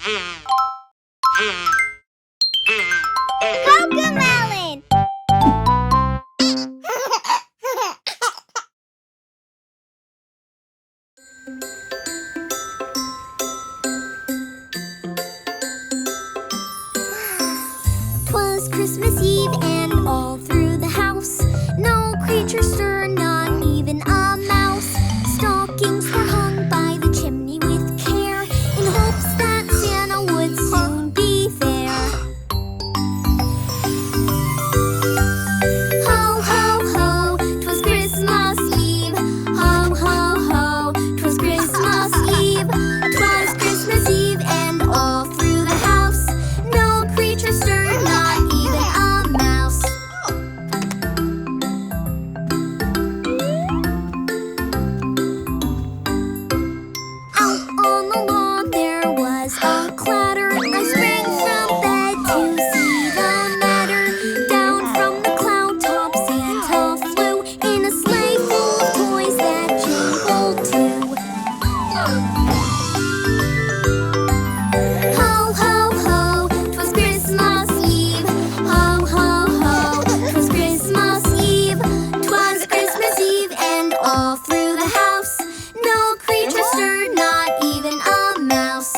CoComelon! Twas Christmas Eve and all through the house no creature stirred, not even a mouse. Stockings were hung by the chimney with care in hopes that Santa would soon be there. Ho, ho, ho, 'twas Christmas Eve. Ho, ho, ho, 'twas Christmas Eve. 'Twas Christmas Eve and all through the house no creature stirred, not even a mouse. Out on the lawn there was a clatter. I sprang from bed to see the matter. Down from the cloud top Santa flew in a sleigh full of toys that jingled too. Ho, ho, ho, 'twas Christmas Eve. Ho, ho, ho, 'twas Christmas Eve. 'Twas Christmas Eve and all through the house no creature stirred, not even a mouse.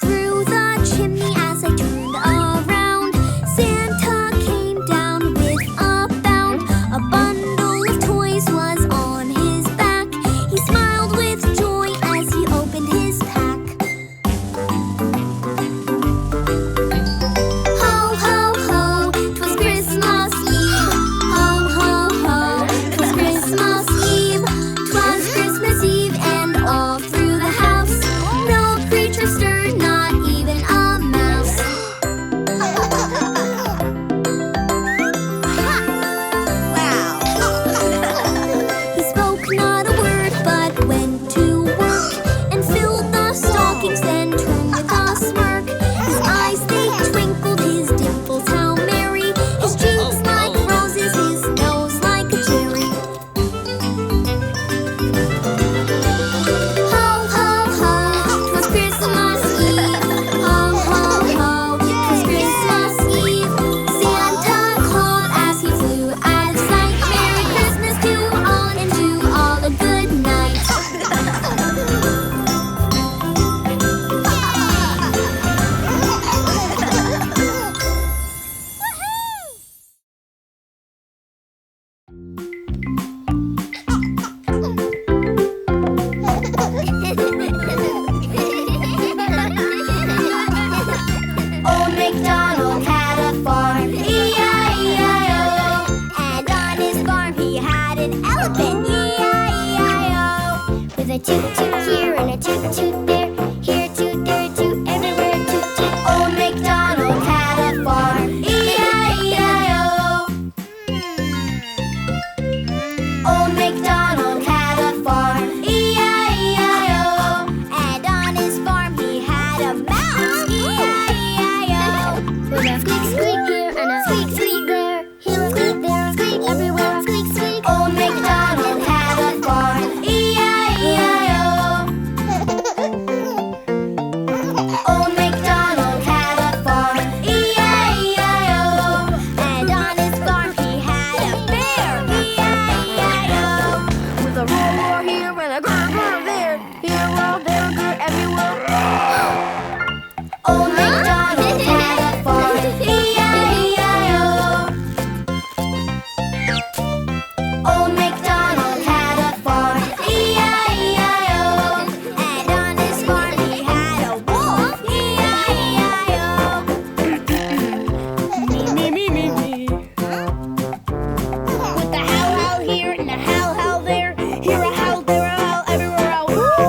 Through the chimney as I turned around, Santa came down with a bound. A bundle of toys was on his back. He smiled with joy as he opened his pack. Ho, ho, ho, 'twas Christmas Eve. Ho, ho, ho, 'twas Christmas Eve. 'Twas Christmas Eve and all through the house no creature stirred, not even a mouse. He spoke not a word, but went to work and filled the stockings, then turned with a smirk. His eyes they twinkled, his dimples how merry, his cheeks like roses, his nose like a cherry. Ho, ho, ho, 'twas Christmas Eve. Ho, ho, ho, 'twas Christmas Eve. Santa called as he flew out of sight. Merry Christmas to all and to all a good night. Old MacDonald had a farm, E-I-E-I-O. And on his farm he had an elephant, E-I-E-I-O. With a toot-toot here and a toot-toot there, here toot, there toot, everywhere toot-toot. Old MacDonald had a farm, E-I-E-I-O. Old MacDonald had a farm, E-I-E-I-O. And on his farm he had a mouse, E-I-E-I-O. With a squeak, squeak here and a squeak, squeak there. Here a squeak, there a squeak, everywhere a squeak, squeak. Old MacDonald had a farm, E-I-E-I-O. Old MacDonald had a farm, E-I-E-I-O. And on his farm he had a bear, E-I-E-I-O. With a roar, roar here and a grr, grr there. Here a roar, there a grr, everywhere. Old MacDonald had a farm, E-I-E-I-O. Old MacDonald had a farm, E-I-E-I-O. And on his farm he had a wolf, E-I-E-I-O. Me, me, me, me, me. With a howl, howl here and a howl, howl there. Here a howl, there a howl, everywhere a woo.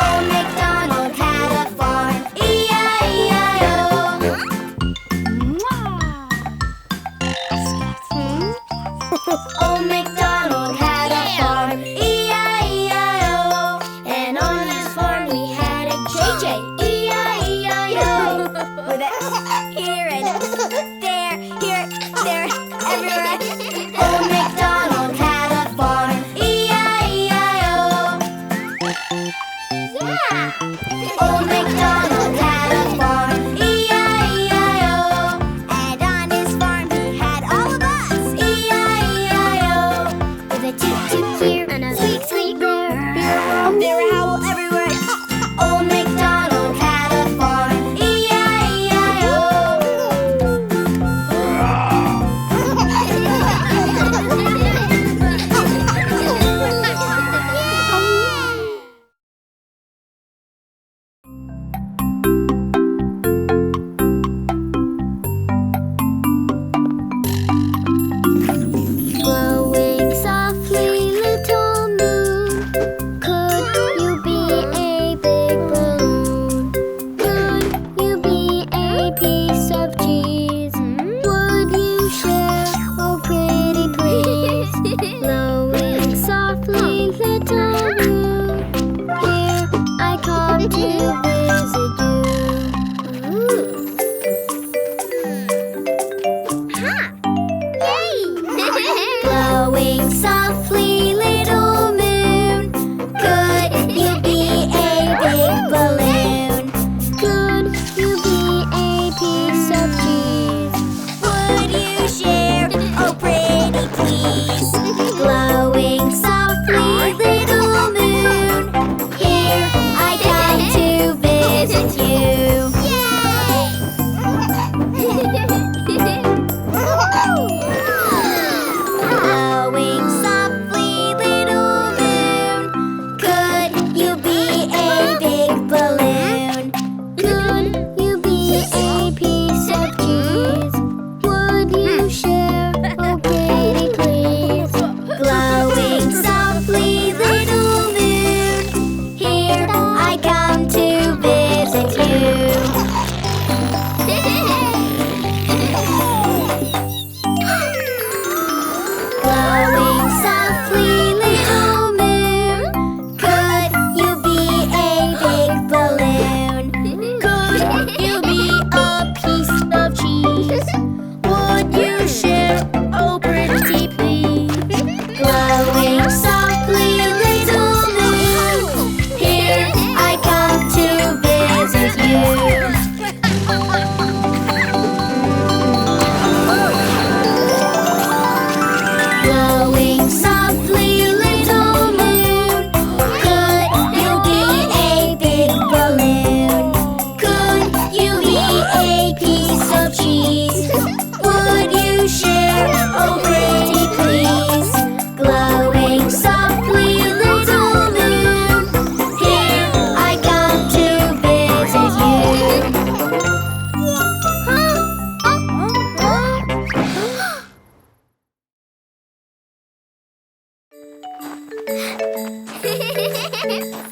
Old MacDonald had a farm, E-I-E-I-O. Old MacDonald had a farm, E-I-E-I-O. And on his farm we had a JJ, E-I-E-I-O. With a here and there, everywhere. Old MacDonald had Blowing softly, little moon. Here I come to visit you. Blowing softly, little moon. Could you be a big balloon? Could you be a piece of cheese? Would you share? Oh, pretty please. Glowing softly, little moon. Here I come to visit you. Glowing softly, little moon. Could you be a big balloon? Could you be a piece of cheese? Would you share? Oh, pretty please. Glowing softly, little moon. Here I come to visit you. Glowing softly, little moon. Could you be a big balloon? Could you be a piece of cheese? Would you share? Oh, pretty please. Glowing softly, little moon. Here I come to visit you. Glowing softly, little moon. Could you be a big balloon? Could you be a piece of cheese? Would you share? Oh, pretty please. Glowing softly, little moon. Here I come to visit you.